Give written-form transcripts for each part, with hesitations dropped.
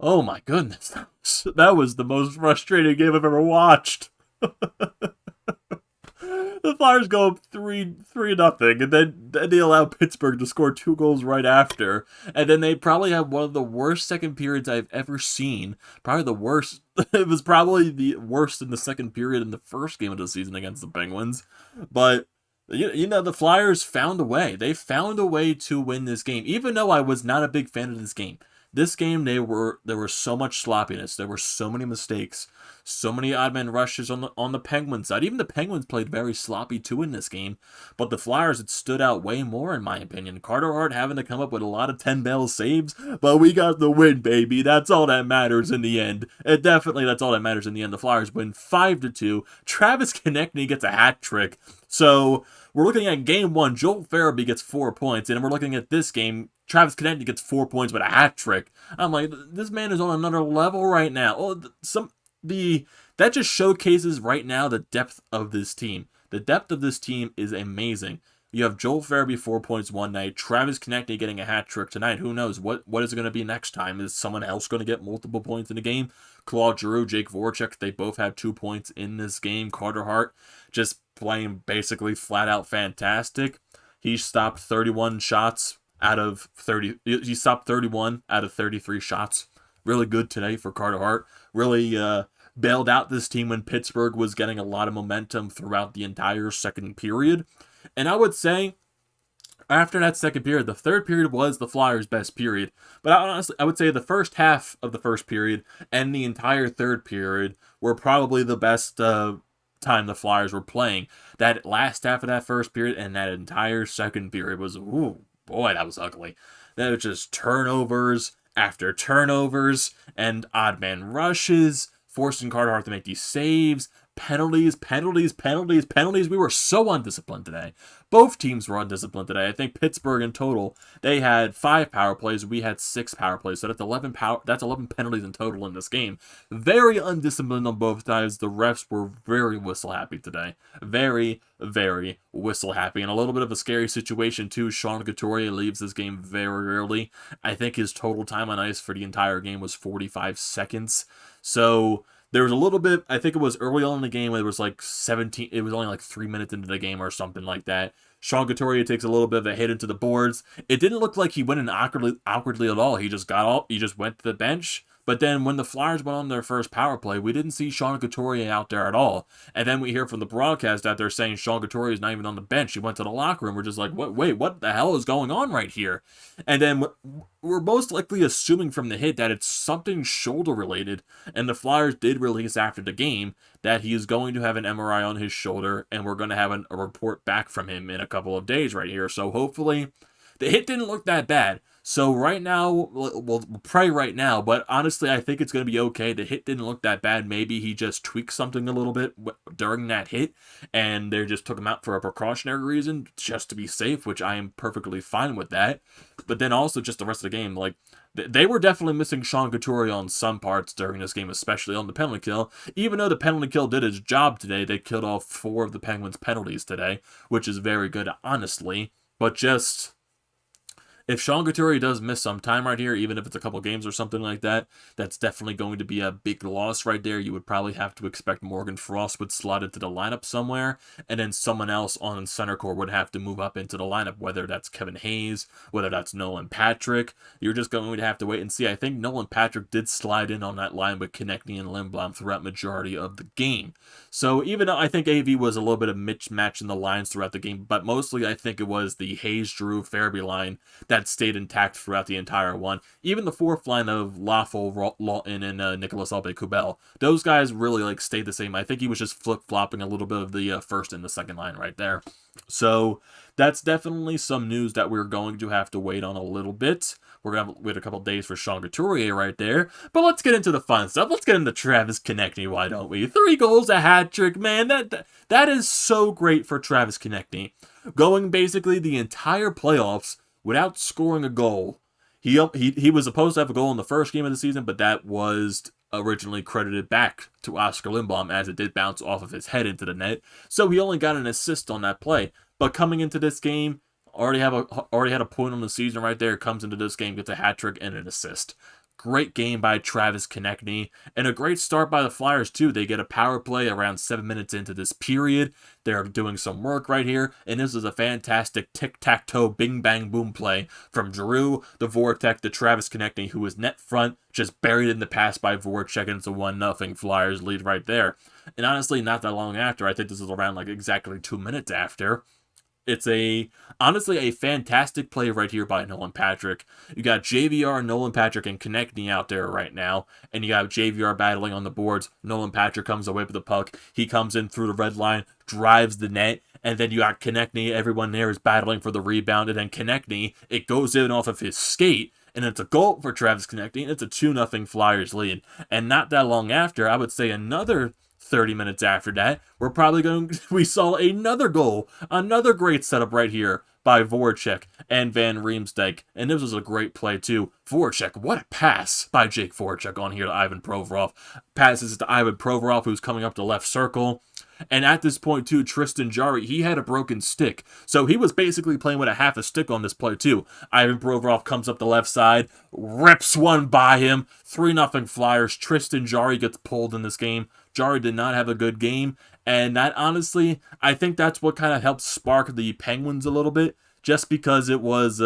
Oh my goodness, that was the most frustrating game I've ever watched. The Flyers go up 3 nothing, and then they allow Pittsburgh to score 2 goals right after, and then they probably have one of the worst second periods I've ever seen. Probably the worst. It was probably the worst in the second period in the first game of the season against the Penguins, but. The Flyers found a way. They found a way to win this game, even though I was not a big fan of this game. This game, there was so much sloppiness. There were so many mistakes, so many odd man rushes on the Penguins side. Even the Penguins played very sloppy too in this game, but the Flyers had stood out way more in my opinion. Carter Hart having to come up with a lot of 10-bell saves, but we got the win, baby. That's all that matters in the end. And definitely, that's all that matters in the end. The Flyers win 5-2. Travis Konecny gets a hat trick. So we're looking at game one. Joel Farabee gets 4 points, and we're looking at this game. Travis Konecny gets 4 points with a hat trick. I'm like, this man is on another level right now. That just showcases right now the depth of this team. The depth of this team is amazing. You have Joel Farabee 4 points one night, Travis Konecny getting a hat trick tonight. Who knows what is it going to be next time? Is someone else going to get multiple points in the game? Claude Giroux, Jake Voracek, they both had 2 points in this game. Carter Hart just playing basically flat out fantastic. He stopped 31 shots out of 30. He stopped 31 out of 33 shots. Really good today for Carter Hart. Really bailed out this team when Pittsburgh was getting a lot of momentum throughout the entire second period. And I would say after that second period, the third period was the Flyers' best period. But honestly, I would say the first half of the first period and the entire third period were probably the best time the Flyers were playing. That last half of that first period and that entire second period was, ooh, boy, that was ugly. That was just turnovers after turnovers and odd man rushes, forcing Carter Hart to make these saves, penalties. We were so undisciplined today. Both teams were undisciplined today. I think Pittsburgh in total, they had 5 power plays. We had 6 power plays. So that's 11 penalties in total in this game. Very undisciplined on both sides. The refs were very whistle happy today. Very, very whistle happy. And a little bit of a scary situation too. Sean Couturier leaves this game very early. I think his total time on ice for the entire game was 45 seconds. So there was a little bit, I think it was early on in the game, it was like 17, it was only like 3 minutes into the game or something like that. Sean Couturier takes a little bit of a hit into the boards. It didn't look like he went in awkwardly at all. He just went to the bench. But then when the Flyers went on their first power play, we didn't see Sean Couturier out there at all. And then we hear from the broadcast out there saying Sean Couturier is not even on the bench. He went to the locker room. We're just like, what the hell is going on right here? And then we're most likely assuming from the hit that it's something shoulder related. And the Flyers did release after the game that he is going to have an MRI on his shoulder, and we're going to have a report back from him in a couple of days right here. So hopefully the hit didn't look that bad. So right now, we'll pray right now, but honestly, I think it's going to be okay. The hit didn't look that bad. Maybe he just tweaked something a little bit during that hit, and they just took him out for a precautionary reason, just to be safe, which I am perfectly fine with that. But then also just the rest of the game, like, they were definitely missing Sean Couturier on some parts during this game, especially on the penalty kill. Even though the penalty kill did its job today, they killed off 4 of the Penguins' penalties today, which is very good, honestly. But just, if Sean Couturier does miss some time right here, even if it's a couple games or something like that, that's definitely going to be a big loss right there. You would probably have to expect Morgan Frost would slot into the lineup somewhere, and then someone else on center core would have to move up into the lineup, whether that's Kevin Hayes, whether that's Nolan Patrick. You're just going to have to wait and see. I think Nolan Patrick did slide in on that line with Konecny and Lindblom throughout majority of the game. So even though I think AV was a little bit of mismatch in the lines throughout the game, but mostly I think it was the Hayes, Drew, Farabee line that stayed intact throughout the entire one. Even the fourth line of Lawful, Lawton, and Nicholas Aube-Kubel, those guys really stayed the same. I think he was just flip-flopping a little bit of the first and the second line right there. So that's definitely some news that we're going to have to wait on a little bit. We're going to wait a couple days for Sean Couturier right there. But let's get into the fun stuff. Let's get into Travis Konecny, why don't we? 3 goals, a hat trick, man. That is so great for Travis Konecny. Going basically the entire playoffs without scoring a goal. He was supposed to have a goal in the first game of the season, but that was originally credited back to Oscar Lindblom as it did bounce off of his head into the net. So he only got an assist on that play. But coming into this game, already had a point on the season right there, comes into this game, gets a hat trick and an assist. Great game by Travis Konecny, and a great start by the Flyers, too. They get a power play around 7 minutes into this period. They're doing some work right here, and this is a fantastic tic-tac-toe bing-bang-boom play from Giroux, the Voracek, to Travis Konecny, who was net front, just buried in the pass by Voracek, and it's a 1-0 Flyers lead right there. And honestly, not that long after, I think this is around like exactly 2 minutes after, it's honestly a fantastic play right here by Nolan Patrick. You got JVR, Nolan Patrick, and Konecny out there right now, and you got JVR battling on the boards. Nolan Patrick comes away with the puck. He comes in through the red line, drives the net, and then you got Konecny. Everyone there is battling for the rebound, and then Konecny, it goes in off of his skate, and it's a goal for Travis Konecny, and it's a 2-0 Flyers lead. And not that long after, I would say another 30 minutes after that, we saw another goal, another great setup right here by Voracek and Van Riemsdyk, and this was a great play too. Voracek, what a pass by Jake Voracek on here to Ivan Provorov. Passes to Ivan Provorov, who's coming up the left circle. And at this point, too, Tristan Jarry, he had a broken stick. So he was basically playing with a half a stick on this play, too. Ivan Provorov comes up the left side, rips one by him. 3-0 Flyers. Tristan Jarry gets pulled in this game. Jarry did not have a good game. And that, honestly, I think that's what kind of helped spark the Penguins a little bit. Just because it was,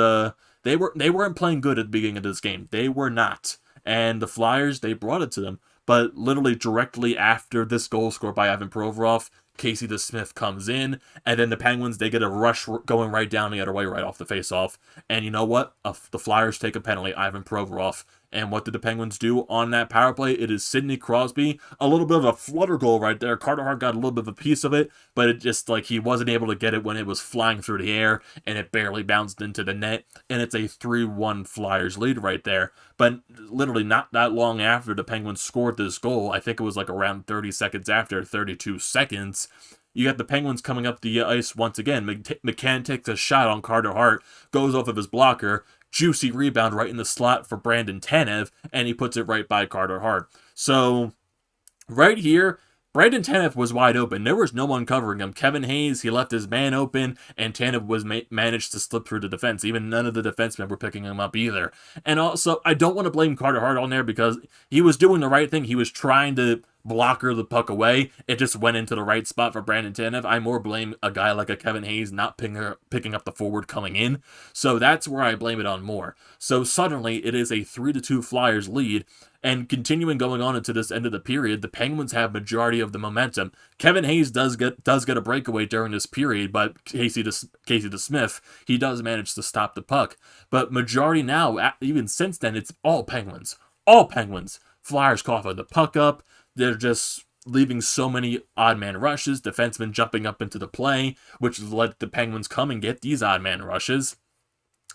they weren't playing good at the beginning of this game. They were not. And the Flyers, they brought it to them. But literally directly after this goal scored by Ivan Provorov, Casey DeSmith comes in, and then the Penguins, they get a rush going right down the other way right off the faceoff. And you know what? The Flyers take a penalty, Ivan Provorov. And what did the Penguins do on that power play? It is Sidney Crosby. A little bit of a flutter goal right there. Carter Hart got a little bit of a piece of it, but it just, like, he wasn't able to get it when it was flying through the air, and it barely bounced into the net. And it's a 3-1 Flyers lead right there. But literally not that long after the Penguins scored this goal, I think it was like around 30 seconds after, 32 seconds, you got the Penguins coming up the ice once again. McCann takes a shot on Carter Hart, goes off of his blocker, juicy rebound right in the slot for Brandon Tanev, and he puts it right by Carter Hart. So, right here, Brandon Tanev was wide open. There was no one covering him. Kevin Hayes, he left his man open, and Tanev was managed to slip through the defense. Even none of the defensemen were picking him up either. And also, I don't want to blame Carter Hart on there because he was doing the right thing. He was trying to blocker the puck away. It just went into the right spot for Brandon Tanev. I more blame a guy like a Kevin Hayes not picking up the forward coming in. So that's where I blame it on more. So suddenly, it is a 3-2 Flyers lead. And continuing going on into this end of the period, the Penguins have majority of the momentum. Kevin Hayes does get a breakaway during this period, but Casey DeSmith, he does manage to stop the puck. But majority now, even since then, it's all Penguins. All Penguins. Flyers coughing the puck up. They're just leaving so many odd man rushes, defensemen jumping up into the play, which has led the Penguins come and get these odd man rushes.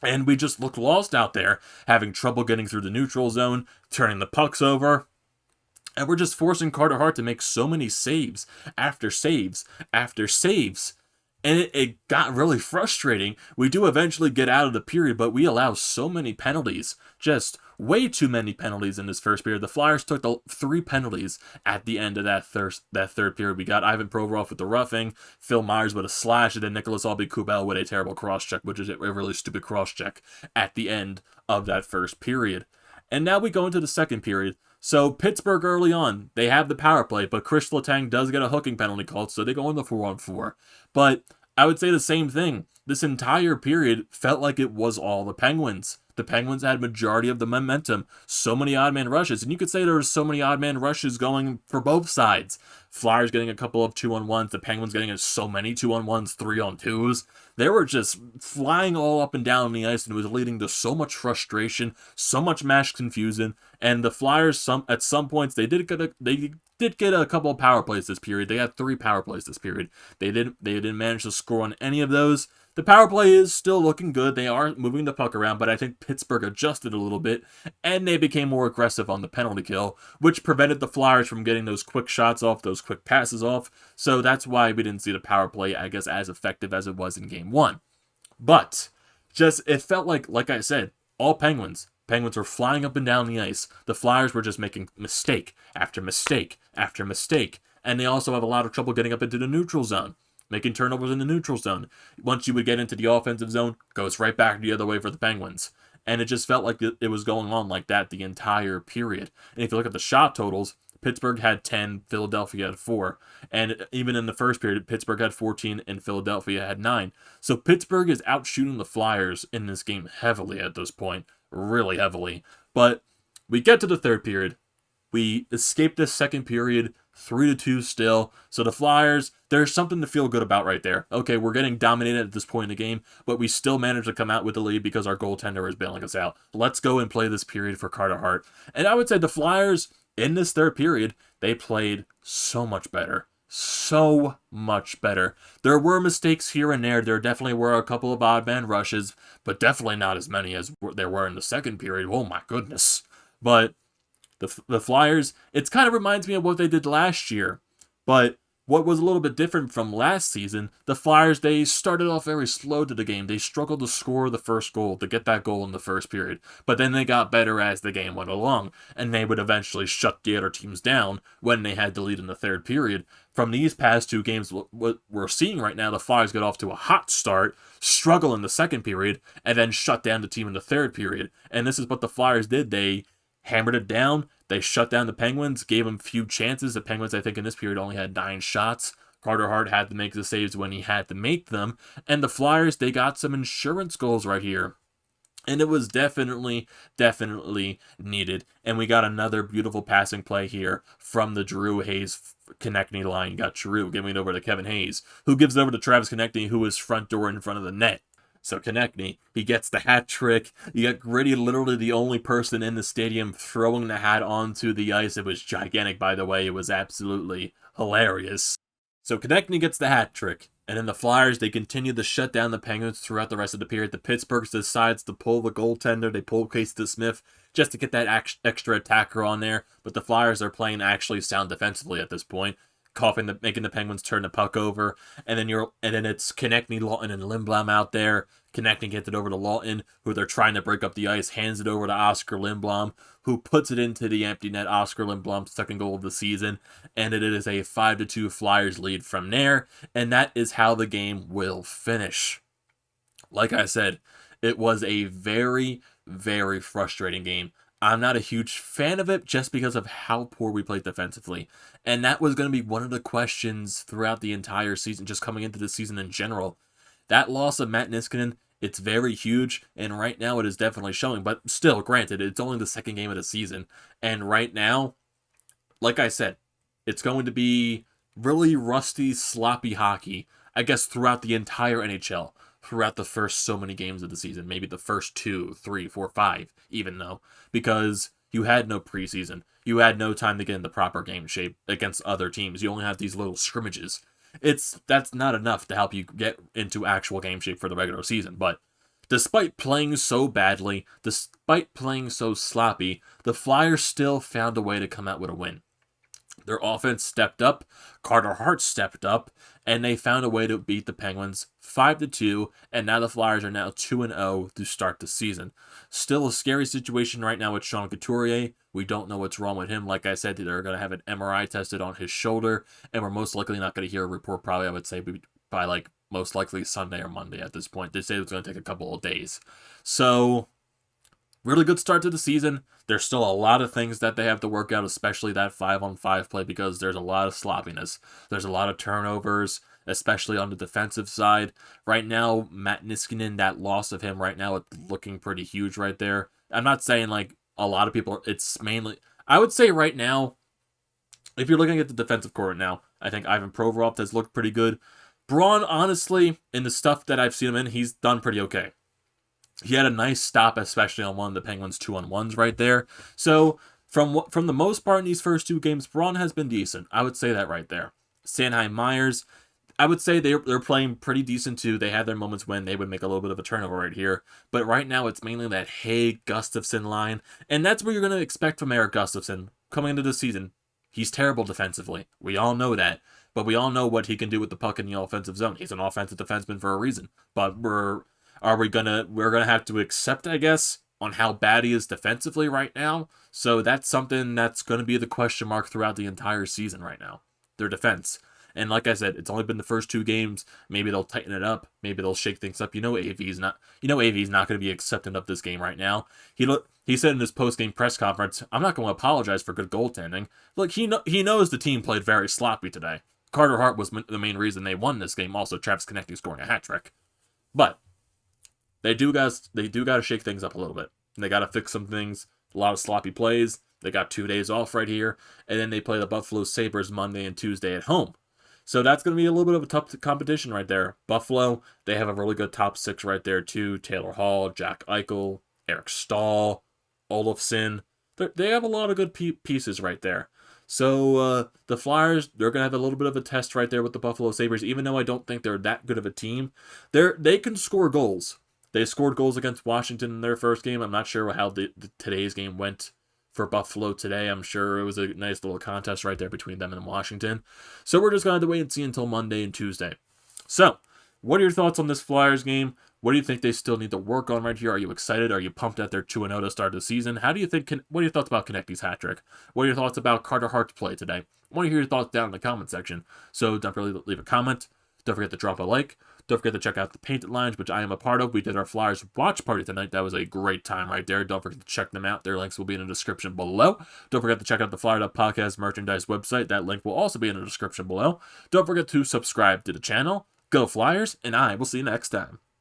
And we just look lost out there, having trouble getting through the neutral zone, turning the pucks over. And we're just forcing Carter Hart to make so many saves after saves after saves. And it got really frustrating. We do eventually get out of the period, but we allow so many penalties. Just way too many penalties in this first period. The Flyers took 3 penalties at the end of that third period. We got Ivan Provorov with the roughing, Phil Myers with a slash, and then Nicholas Aube-Kubel with a terrible cross-check, which is a really stupid cross-check at the end of that first period. And now we go into the second period. So Pittsburgh early on, they have the power play, but Chris Letang does get a hooking penalty called, so they go on the 4-on-4. But I would say the same thing. This entire period felt like it was all the Penguins. The Penguins had majority of the momentum. So many odd man rushes. And you could say there were so many odd man rushes going for both sides. Flyers getting a couple of 2-on-1s. The Penguins getting so many 2-on-1s, 3-on-2s. They were just flying all up and down the ice, and it was leading to so much frustration, so much match confusion. And the Flyers, at some points, they did get a couple of power plays this period. They had 3 power plays this period. They didn't manage to score on any of those. The power play is still looking good. They are moving the puck around, but I think Pittsburgh adjusted a little bit, and they became more aggressive on the penalty kill, which prevented the Flyers from getting those quick shots off, those quick passes off. So that's why we didn't see the power play, I guess, as effective as it was in Game 1. But it felt like I said, all Penguins. Penguins were flying up and down the ice. The Flyers were just making mistake after mistake after mistake, and they also have a lot of trouble getting up into the neutral zone. Making turnovers in the neutral zone. Once you would get into the offensive zone, goes right back the other way for the Penguins. And it just felt like it was going on like that the entire period. And if you look at the shot totals, Pittsburgh had 10, Philadelphia had 4. And even in the first period, Pittsburgh had 14 and Philadelphia had 9. So Pittsburgh is outshooting the Flyers in this game heavily at this point, really heavily. But we get to the third period. We escape this second period 3-2 still. So the Flyers, there's something to feel good about right there. Okay, we're getting dominated at this point in the game, but we still managed to come out with the lead because our goaltender is bailing us out. Let's go and play this period for Carter Hart. And I would say the Flyers, in this third period, they played so much better. So much better. There were mistakes here and there. There definitely were a couple of odd man rushes, but definitely not as many as there were in the second period. Oh my goodness. But the Flyers, it kind of reminds me of what they did last year. But what was a little bit different from last season, the Flyers, they started off very slow to the game. They struggled to score the first goal, to get that goal in the first period. But then they got better as the game went along, and they would eventually shut the other teams down when they had the lead in the third period. From these past two games, what we're seeing right now, the Flyers get off to a hot start, struggle in the second period, and then shut down the team in the third period. And this is what the Flyers did. They hammered it down. They shut down the Penguins, gave them few chances. The Penguins, I think, in this period only had 9 shots. Carter Hart had to make the saves when he had to make them. And the Flyers, they got some insurance goals right here. And it was definitely needed. And we got another beautiful passing play here from the Drew Hayes Konecny line. You got Drew giving it over to Kevin Hayes, who gives it over to Travis Konecny, who is front door in front of the net. So Konecny, he gets the hat trick. You got Gritty, literally the only person in the stadium throwing the hat onto the ice. It was gigantic, by the way. It was absolutely hilarious. So Konecny gets the hat trick. And then the Flyers, they continue to shut down the Penguins throughout the rest of the period. The Pittsburgh decides to pull the goaltender. They pull Casey Smith just to get that extra attacker on there. But the Flyers are playing actually sound defensively at this point, making the Penguins turn the puck over, and then it's Konecny, Lawton, and Lindblom out there. Konecny gets it over to Lawton, who they're trying to break up the ice, hands it over to Oscar Lindblom, who puts it into the empty net. Oscar Lindblom's second goal of the season, and it is a 5-2 Flyers lead from there, and that is how the game will finish. Like I said, it was a very, very frustrating game. I'm not a huge fan of it just because of how poor we played defensively. And that was going to be one of the questions throughout the entire season, just coming into the season in general. That loss of Matt Niskanen, it's very huge, and right now it is definitely showing. But still, granted, it's only the second game of the season. And right now, like I said, it's going to be really rusty, sloppy hockey, I guess, throughout the entire NHL. Throughout the first so many games of the season, maybe the first 2, 3, 4, 5, even though, because you had no preseason. You had no time to get in the proper game shape against other teams. You only have these little scrimmages. That's not enough to help you get into actual game shape for the regular season. But despite playing so badly, despite playing so sloppy, the Flyers still found a way to come out with a win. Their offense stepped up, Carter Hart stepped up, and they found a way to beat the Penguins 5-2, and now the Flyers are now 2-0 to start the season. Still a scary situation right now with Sean Couturier. We don't know what's wrong with him. Like I said, they're going to have an MRI tested on his shoulder, and we're most likely not going to hear a report, probably, I would say, by most likely Sunday or Monday at this point. They say it's going to take a couple of days. So, really good start to the season. There's still a lot of things that they have to work out, especially that 5-on-5 play, because there's a lot of sloppiness. There's a lot of turnovers, especially on the defensive side. Right now, Matt Niskanen, that loss of him right now, it's looking pretty huge right there. I'm not saying a lot of people, it's mainly, I would say right now, if you're looking at the defensive core right now, I think Ivan Provorov has looked pretty good. Braun, honestly, in the stuff that I've seen him in, he's done pretty okay. He had a nice stop, especially on one of the Penguins' 2-on-1s right there. So, from the most part in these first two games, Braun has been decent. I would say that right there. Sanheim Myers, I would say they're playing pretty decent too. They had their moments when they would make a little bit of a turnover right here. But right now, it's mainly that Haig-Gustafsson line. And that's what you're going to expect from Erik Gustafsson coming into the season. He's terrible defensively. We all know that. But we all know what he can do with the puck in the offensive zone. He's an offensive defenseman for a reason. But we're gonna have to accept, I guess, on how bad he is defensively right now. So that's something that's going to be the question mark throughout the entire season right now. Their defense. And like I said, it's only been the first 2 games. Maybe they'll tighten it up. Maybe they'll shake things up. AV's not. AV's not going to be accepting of this game right now. He said in his post game press conference, "I'm not going to apologize for good goaltending." Look, he knows the team played very sloppy today. Carter Hart was the main reason they won this game. Also, Travis Konecny scoring a hat trick. But they do got to shake things up a little bit. They got to fix some things. A lot of sloppy plays. They got 2 days off right here, and then they play the Buffalo Sabres Monday and Tuesday at home. So that's going to be a little bit of a tough competition right there. Buffalo, they have a really good top 6 right there too. Taylor Hall, Jack Eichel, Eric Stahl, Olofsson. They have a lot of good pieces right there. So the Flyers, they're going to have a little bit of a test right there with the Buffalo Sabres, even though I don't think they're that good of a team. They can score goals. They scored goals against Washington in their first game. I'm not sure how today's game went for Buffalo today. I'm sure it was a nice little contest right there between them and Washington. So we're just going to have to wait and see until Monday and Tuesday. So, what are your thoughts on this Flyers game? What do you think they still need to work on right here? Are you excited? Are you pumped at their 2-0 to start the season? What are your thoughts about Konecny's hat trick? What are your thoughts about Carter Hart's play today? I want to hear your thoughts down in the comment section. So definitely leave a comment. Don't forget to drop a like. Don't forget to check out the Painted Lounge, which I am a part of. We did our Flyers watch party tonight. That was a great time right there. Don't forget to check them out. Their links will be in the description below. Don't forget to check out the Flyer Podcast merchandise website. That link will also be in the description below. Don't forget to subscribe to the channel. Go Flyers, and I will see you next time.